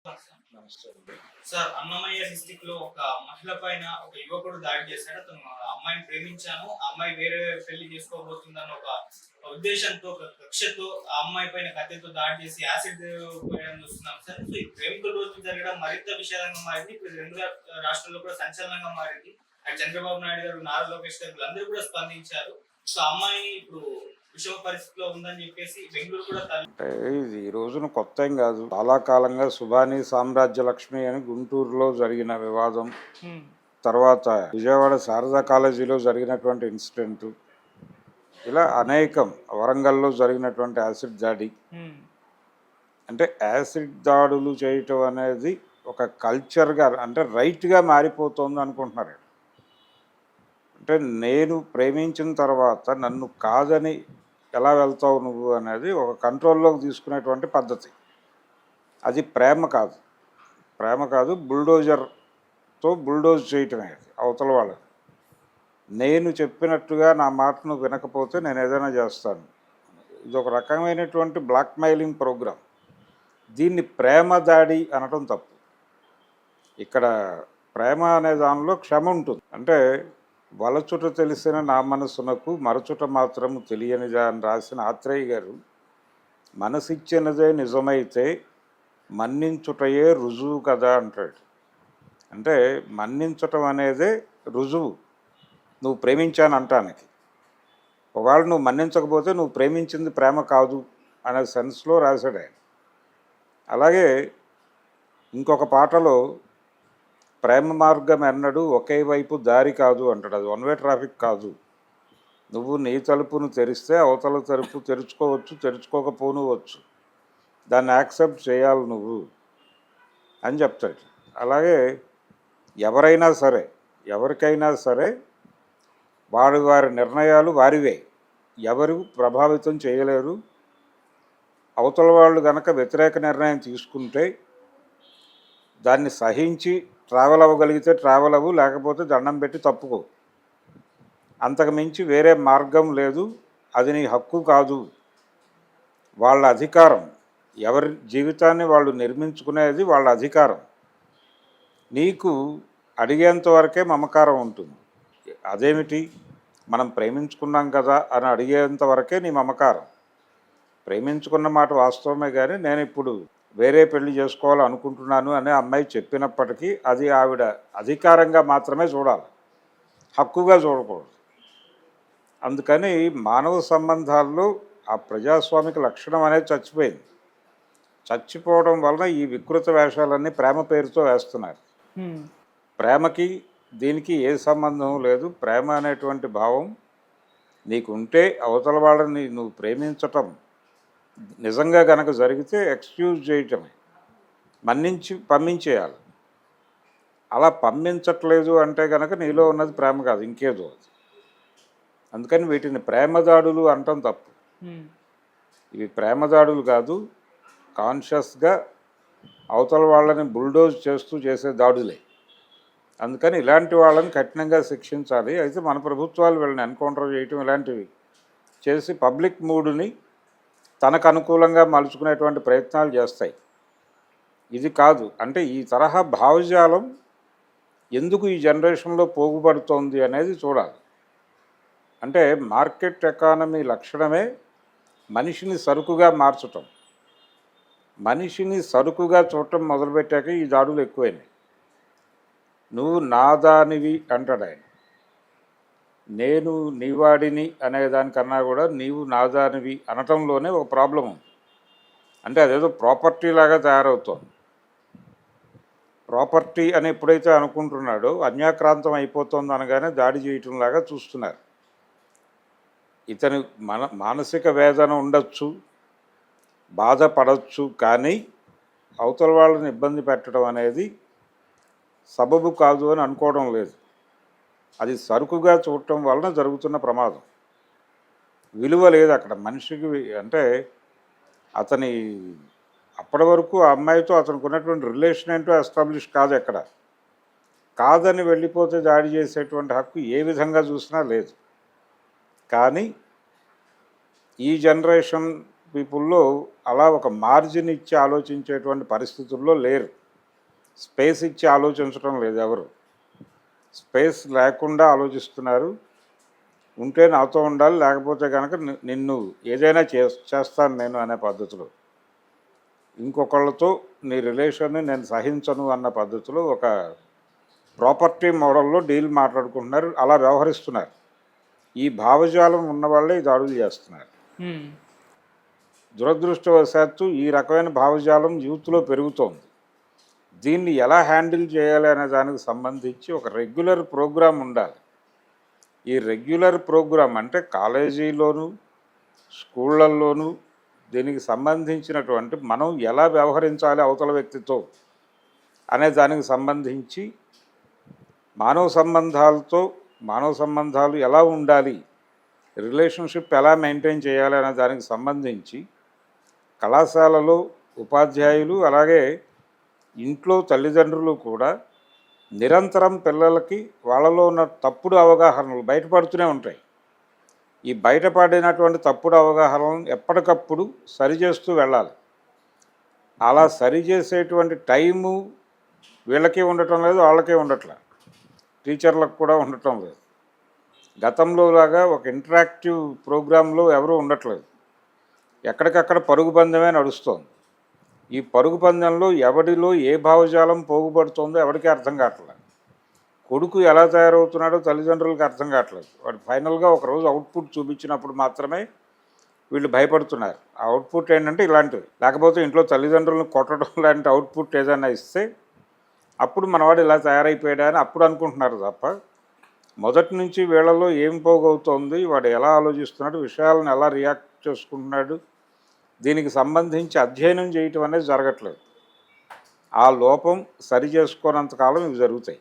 నమస్తే అండి. Sir, Annamayya district లో ఒక మహిళ పైన ఒక యువకుడు దాడి చేశాడు. అతను ఆ అమ్మాయిని ప్రేమించాను, ఆ అమ్మాయి వేరే పెళ్లి చేసుకోబోతుందన్న ఒక ఉద్దేశంతో, ఒక కక్షతో ఆ అమ్మాయి పైన కత్తితో దాడి చేసి యాసిడ్ పోయడం చూస్తున్నాం సార్. సో ఈ ప్రేమికుల రోజు జరగడం మరింత విషాదంగా మారింది. ఇప్పుడు రెండు రాష్ట్రాల్లో కూడా సంచలనంగా మారింది. అండ్ చంద్రబాబు నాయుడు గారు, నారా లోకేష్ గారు అందరూ కూడా స్పందించారు. సో అమ్మాయి ఇప్పుడు విషమ పరిస్థితిలో ఉందని చెప్పేసి బెంగళూరు కూడా అంటే ఇది ఈ రోజున కొత్త ఏం కాదు. చాలా కాలంగా సుభాని సామ్రాజ్య లక్ష్మి అని గుంటూరులో జరిగిన వివాదం, తర్వాత విజయవాడ శారదా కాలేజీలో జరిగినటువంటి ఇన్సిడెంట్, ఇలా అనేకం, వరంగల్లో జరిగినటువంటి యాసిడ్ దాడి. అంటే యాసిడ్ దాడులు చేయటం అనేది ఒక కల్చర్గా, అంటే రైట్గా మారిపోతుంది అనుకుంటున్నారు. అంటే నేను ప్రేమించిన తర్వాత నన్ను కాదని ఎలా వెళ్తావు నువ్వు అనేది ఒక కంట్రోల్లోకి తీసుకునేటువంటి పద్ధతి. అది ప్రేమ కాదు. ప్రేమ కాదు, బుల్డోజర్తో బుల్డోజ్ చేయటమే అవతల వాళ్ళని. నేను చెప్పినట్టుగా నా మాటను వినకపోతే నేను ఏదైనా చేస్తాను. ఇది ఒక రకమైనటువంటి బ్లాక్మెయిలింగ్ ప్రోగ్రాం. దీన్ని ప్రేమ దాడి అనటం తప్పు. ఇక్కడ ప్రేమ అనే దానిలో క్షమ ఉంటుంది. అంటే వలచుట తెలిసిన నా మనసునకు మరచుట మాత్రము తెలియనిదా అని రాసిన ఆత్రేయ గారు, మనసిచ్చినదే నిజమైతే మన్నించుటయే రుజువు కదా అంటాడు. అంటే మన్నించటం అనేదే రుజువు నువ్వు ప్రేమించాను అంటానికి. ఒకవేళ నువ్వు మన్నించకపోతే నువ్వు ప్రేమించింది ప్రేమ కాదు అనే సెన్స్లో రాశాడు ఆయన. అలాగే ఇంకొక పాటలో ప్రేమ మార్గం ఎన్నడూ ఒకే వైపు దారి కాదు అంటాడు. అది వన్ వే ట్రాఫిక్ కాదు. నువ్వు నీ తలుపును తెరిస్తే అవతల తలుపు తెరుచుకోవచ్చు, తెరుచుకోకపోనువచ్చు. దాన్ని యాక్సెప్ట్ చేయాలి నువ్వు అని చెప్తాడు. అలాగే ఎవరైనా సరే, ఎవరికైనా సరే వారి నిర్ణయాలు వారివే, ఎవరు ప్రభావితం చేయలేరు. అవతల వాళ్ళు కనుక వ్యతిరేక నిర్ణయం తీసుకుంటే దాన్ని సహించి ట్రావెల్ అవ్వగలిగితే ట్రావెల్ అవ్వు, లేకపోతే దండం పెట్టి తప్పుకో. అంతకు మించి వేరే మార్గం లేదు. అది నీ హక్కు కాదు, వాళ్ళ అధికారం. ఎవరి జీవితాన్ని వాళ్ళు నిర్మించుకునేది వాళ్ళ అధికారం. నీకు అడిగేంత వరకే మమకారం ఉంటుంది. అదేమిటి, మనం ప్రేమించుకున్నాం కదా అని అడిగేంత వరకే నీ మమకారం. ప్రేమించుకున్న మాట వాస్తవమే, కానీ నేను ఇప్పుడు వేరే పెళ్లి చేసుకోవాలనుకుంటున్నాను అనే అమ్మాయి చెప్పినప్పటికీ అది ఆవిడ అధికారంగా మాత్రమే చూడాలి, హక్కుగా చూడకూడదు. అందుకని మానవ సంబంధాల్లో ఆ ప్రజాస్వామిక లక్షణం అనేది చచ్చిపోయింది. చచ్చిపోవడం వలన ఈ వికృత వేషాలన్నీ ప్రేమ పేరుతో వేస్తున్నారు. ప్రేమకి దీనికి ఏ సంబంధం లేదు. ప్రేమ అనేటువంటి భావం నీకుంటే అవతల వాళ్ళని నువ్వు ప్రేమించటం నిజంగా కనుక జరిగితే ఎక్స్క్యూజ్ చేయటమే, మన్నించి పంపించేయాలి. అలా పంపించట్లేదు అంటే కనుక నీలో ఉన్నది ప్రేమ కాదు, ఇంకేదో అది. అందుకని వీటిని ప్రేమదాడులు అంటాం తప్పు. ఇవి ప్రేమదాడులు కాదు, కాన్షియస్గా అవతల వాళ్ళని బుల్డోజ్ చేస్తూ చేసే దాడులే. అందుకని ఇలాంటి వాళ్ళని కఠినంగా శిక్షించాలి. అయితే మన ప్రభుత్వాలు వీళ్ళని ఎన్కౌంటర్ చేయటం ఇలాంటివి చేసి పబ్లిక్ మూడుని తనకు అనుకూలంగా మలుచుకునేటువంటి ప్రయత్నాలు చేస్తాయి. ఇది కాదు. అంటే ఈ తరహా భావజాలం ఎందుకు ఈ జనరేషన్లో పోగుపడుతోంది అనేది చూడాలి. అంటే మార్కెట్ ఎకానమీ లక్షణమే మనిషిని సరుకుగా మార్చటం. మనిషిని సరుకుగా చూడటం మొదలుపెట్టాక ఈ దాడులు ఎక్కువైనాయి. నువ్వు నాదానివి అంటాడు ఆయన. నేను నీవాడిని అనేదానికన్నా కూడా నీవు నాదానివి అనటంలోనే ఒక ప్రాబ్లం ఉంది. అంటే అదేదో ప్రాపర్టీ లాగా తయారవుతోంది. ప్రాపర్టీ అని ఎప్పుడైతే అనుకుంటున్నాడో అన్యాక్రాంతం అయిపోతుంది అనగానే దాడి చేయటంలాగా చూస్తున్నారు. ఇతని మానసిక వేదన ఉండొచ్చు, బాధపడవచ్చు, కానీ అవతల వాళ్ళని ఇబ్బంది పెట్టడం అనేది సబబు కాదు అని అనుకోవడం లేదు. అది సరుకుగా చూడటం వలన జరుగుతున్న ప్రమాదం. విలువ లేదు అక్కడ మనిషికి. అంటే అతని అప్పటి వరకు ఆ అమ్మాయితో అతనికి ఉన్నటువంటి రిలేషన్ ఏంటో ఎస్టాబ్లిష్ కాదు. ఎక్కడ కాదని వెళ్ళిపోతే దాడి చేసేటువంటి హక్కు ఏ విధంగా చూసినా లేదు. కానీ ఈ జనరేషన్ పీపుల్లో అలా ఒక మార్జిన్ ఇచ్చి ఆలోచించేటువంటి పరిస్థితుల్లో లేరు. స్పేస్ ఇచ్చి ఆలోచించడం లేదు ఎవరు. స్పేస్ లేకుండా ఆలోచిస్తున్నారు. ఉంటే నాతో ఉండాలి, లేకపోతే కనుక నిన్ను ఏదైనా చేస్తాను నేను అనే పద్ధతిలో, ఇంకొకళ్ళతో నీ రిలేషన్ని నేను సహించను అన్న పద్ధతిలో ఒక ప్రాపర్టీ మోడల్లో డీల్ మాట్లాడుకుంటున్నారు. అలా వ్యవహరిస్తున్నారు. ఈ భావజాలం ఉన్నవాళ్ళే ఈ దాడులు చేస్తున్నారు. దురదృష్టవశాత్తు ఈ రకమైన భావజాలం యూత్లో పెరుగుతోంది. దీన్ని ఎలా హ్యాండిల్ చేయాలి అనే దానికి సంబంధించి ఒక రెగ్యులర్ ప్రోగ్రాం ఉండాలి. ఈ రెగ్యులర్ ప్రోగ్రాం అంటే కాలేజీలోను, స్కూళ్ళల్లోనూ దీనికి సంబంధించినటువంటి మనం ఎలా వ్యవహరించాలి అవతల వ్యక్తితో అనే దానికి సంబంధించి, మానవ సంబంధాలు ఎలా ఉండాలి, రిలేషన్షిప్ ఎలా మెయింటైన్ చేయాలి అనే దానికి సంబంధించి కళాశాలలో ఉపాధ్యాయులు, అలాగే ఇంట్లో తల్లిదండ్రులు కూడా నిరంతరం పిల్లలకి వాళ్ళలో ఉన్న తప్పుడు అవగాహనలు బయటపడుతూనే ఉంటాయి. ఈ బయటపడినటువంటి తప్పుడు అవగాహనలను ఎప్పటికప్పుడు సరిచేస్తూ వెళ్ళాలి. అలా సరిచేసేటువంటి టైము వీళ్ళకి ఉండటం లేదు, వాళ్ళకే ఉండట్లే, టీచర్లకు కూడా ఉండటం లేదు. గతంలో లాగా ఒక ఇంటరాక్టివ్ ప్రోగ్రాంలో ఎవరూ ఉండట్లేదు. ఎక్కడికక్కడ పరుగు పందెమే నడుస్తోంది. ఈ పరుగు పందెంలో ఎవడిలో ఏ భావజాలం పోగుపడుతుందో ఎవరికీ అర్థం కావట్లేదు. కొడుకు ఎలా తయారవుతున్నాడో తల్లిదండ్రులకు అర్థం కావట్లేదు. వాడు ఫైనల్గా ఒకరోజు అవుట్పుట్ చూపించినప్పుడు మాత్రమే వీళ్ళు భయపడుతున్నారు. ఆ అవుట్పుట్ ఏంటంటే ఇలాంటివి. లేకపోతే ఇంట్లో తల్లిదండ్రులను కొట్టడం లాంటి అవుట్పుట్ ఏదైనా ఇస్తే అప్పుడు మనవాడు ఇలా తయారైపోయాడా అని అప్పుడు అనుకుంటున్నారు తప్ప, మొదటి నుంచి వీళ్ళలో ఏం పోగవుతోంది, వాడు ఎలా ఆలోచిస్తున్నాడు, విషయాలను ఎలా రియాక్ట్ చేసుకుంటున్నాడు, దీనికి సంబంధించి అధ్యయనం చేయటం అనేది జరగట్లేదు. ఆ లోపం సరి చేసుకోనంతకాలం ఇవి జరుగుతాయి.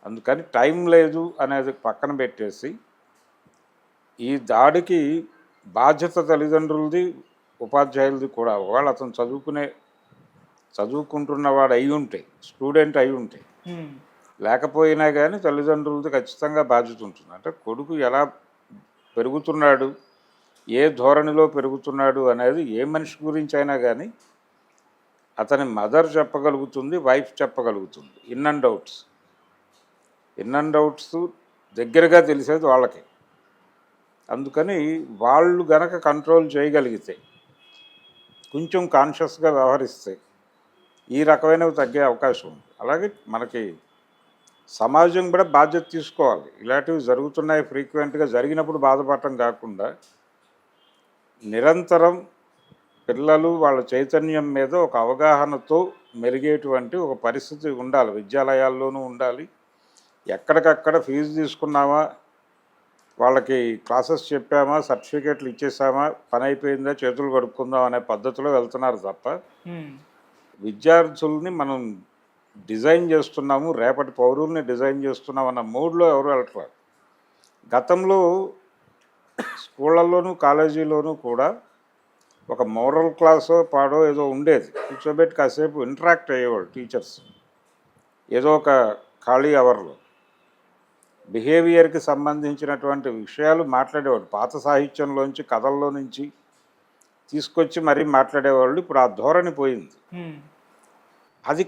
అందుకని టైం లేదు అనేది పక్కన పెట్టేసి, ఈ దాడికి బాధ్యత తల్లిదండ్రులది, ఉపాధ్యాయులది కూడా. ఒకవేళ అతను చదువుకుంటున్నవాడు అయి ఉంటే, స్టూడెంట్ అయి ఉంటే, లేకపోయినా కానీ తల్లిదండ్రులది ఖచ్చితంగా బాధ్యత ఉంటుంది. అంటే కొడుకు ఎలా పెరుగుతున్నాడు, ఏ ధోరణిలో పెరుగుతున్నాడు అనేది ఏ మనిషి గురించి అయినా కానీ అతని మదర్ చెప్పగలుగుతుంది, వైఫ్ చెప్పగలుగుతుంది. ఇన్ అండ్ అవుట్స్ దగ్గరగా తెలిసేది వాళ్ళకి. అందుకని వాళ్ళు గనక కంట్రోల్ చేయగలిగితే, కొంచెం కాన్షియస్గా వ్యవహరిస్తే ఈ రకమైనవి తగ్గే అవకాశం ఉంది. అలాగే మనకి సమాజం కూడా బాధ్యత తీసుకోవాలి. ఇలాంటివి జరుగుతున్నాయి, ఫ్రీక్వెంట్గా జరిగినప్పుడు బాధపడటం కాకుండా నిరంతరం పిల్లలు వాళ్ళ చైతన్యం మీద ఒక అవగాహనతో మెరిగేటువంటి ఒక పరిస్థితి ఉండాలి. విద్యాలయాల్లోనూ ఉండాలి. ఎక్కడికక్కడ ఫీజు తీసుకున్నామా, వాళ్ళకి క్లాసెస్ చెప్పామా, సర్టిఫికేట్లు ఇచ్చేసామా, పని అయిపోయిందా, చేతులు కడుక్కుందాం అనే పద్ధతిలో వెళ్తున్నారు తప్ప, విద్యార్థుల్ని మనం డిజైన్ చేస్తున్నాము, రేపటి పౌరుల్ని డిజైన్ చేస్తున్నాం అన్న మూడ్లో ఎవరు వెళ్ళట్లేదు. గతంలో స్కూళ్ళల్లోనూ కాలేజీలోనూ కూడా ఒక మోరల్ క్లాసో పాడో ఏదో ఉండేది. కూర్చోబెట్టి కాసేపు ఇంటరాక్ట్ అయ్యేవాళ్ళు టీచర్స్, ఏదో ఒక ఖాళీ అవర్లో బిహేవియర్కి సంబంధించినటువంటి విషయాలు మాట్లాడేవాడు. పాత సాహిత్యంలోంచి, కథల్లో నుంచి తీసుకొచ్చి మరీ మాట్లాడేవాళ్ళు. ఇప్పుడు ఆ ధోరణి పోయింది. అది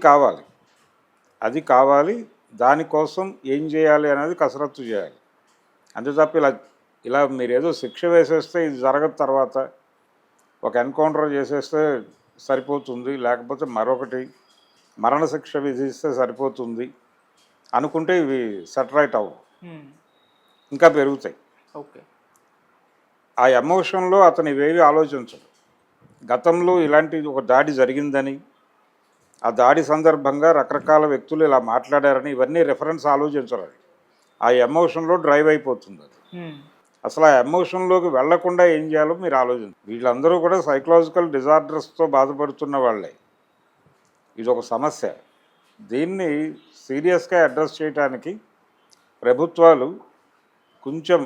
కావాలి. దానికోసం ఏం చేయాలి అనేది కసరత్తు చేయాలి. అంతే తప్ప ఇలా మీరు ఏదో శిక్ష వేసేస్తే ఇది జరగదు, తర్వాత ఒక ఎన్కౌంటర్ చేసేస్తే సరిపోతుంది, లేకపోతే మరొకటి మరణశిక్ష విధిస్తే సరిపోతుంది అనుకుంటే ఇవి సెటరైట్ అవ్వవు, ఇంకా పెరుగుతాయి. ఓకే, ఆ ఎమోషన్లో అతను ఇవేవి ఆలోచించడు. గతంలో ఇలాంటి ఒక దాడి జరిగిందని, ఆ దాడి సందర్భంగా రకరకాల వ్యక్తులు ఇలా మాట్లాడారని ఇవన్నీ రెఫరెన్స్ ఆలోచించరు. ఆ ఎమోషన్లో డ్రైవ్ అయిపోతుంది అది. అసలు ఆ ఎమోషన్లోకి వెళ్లకుండా ఏం చేయాలో మీరు ఆలోచించండి. వీళ్ళందరూ కూడా సైకలాజికల్ డిజార్డర్స్తో బాధపడుతున్న వాళ్ళే. ఇది ఒక సమస్య. దీన్ని సీరియస్గా అడ్రస్ చేయడానికి ప్రభుత్వాలు కొంచెం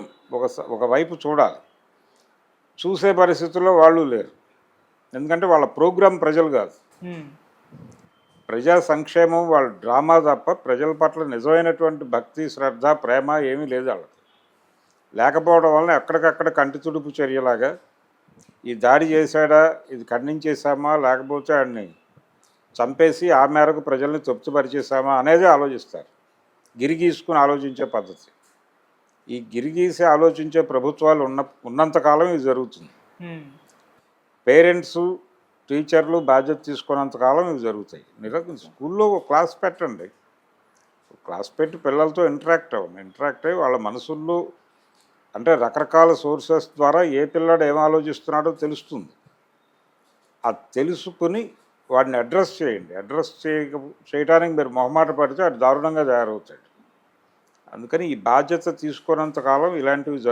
ఒకవైపు చూడాలి. చూసే పరిస్థితుల్లో వాళ్ళు లేరు. ఎందుకంటే వాళ్ళ ప్రోగ్రాం ప్రజలు కాదు, ప్రజా సంక్షేమం వాళ్ళ డ్రామా తప్ప ప్రజల పట్ల నిజమైనటువంటి భక్తి, శ్రద్ధ, ప్రేమ ఏమీ లేదు వాళ్ళకి. లేకపోవడం వలన ఎక్కడికక్కడ కంటి తుడుపు చర్యలాగా ఈ దాడి చేశాడా, ఇది ఖండించేశామా, లేకపోతే ఆడిని చంపేసి ఆ మేరకు ప్రజల్ని తృప్తిపరిచేశామా అనేది ఆలోచిస్తారు. గిరిగీసుకుని ఆలోచించే పద్ధతి. ఈ గిరిగీసి ఆలోచించే ప్రభుత్వాలు ఉన్నంతకాలం ఇది జరుగుతుంది. పేరెంట్సు, టీచర్లు బాధ్యత తీసుకున్నంతకాలం ఇవి జరుగుతాయి. స్కూల్లో ఒక క్లాస్ పెట్టండి, క్లాస్ పెట్టి పిల్లలతో ఇంటరాక్ట్ అయ్యి వాళ్ళ మనసుల్లో అంటే రకరకాల సోర్సెస్ ద్వారా ఏ పిల్లాడు ఏం ఆలోచిస్తున్నాడో తెలుస్తుంది. అది తెలుసుకుని వాడిని అడ్రస్ చేయండి. అడ్రస్ చేయడానికి మీరు మొహమాట పడితే అది దారుణంగా తయారవుతాడు. అందుకని ఈ బాధ్యత తీసుకున్నంతకాలం ఇలాంటివి జరుగుతాయి.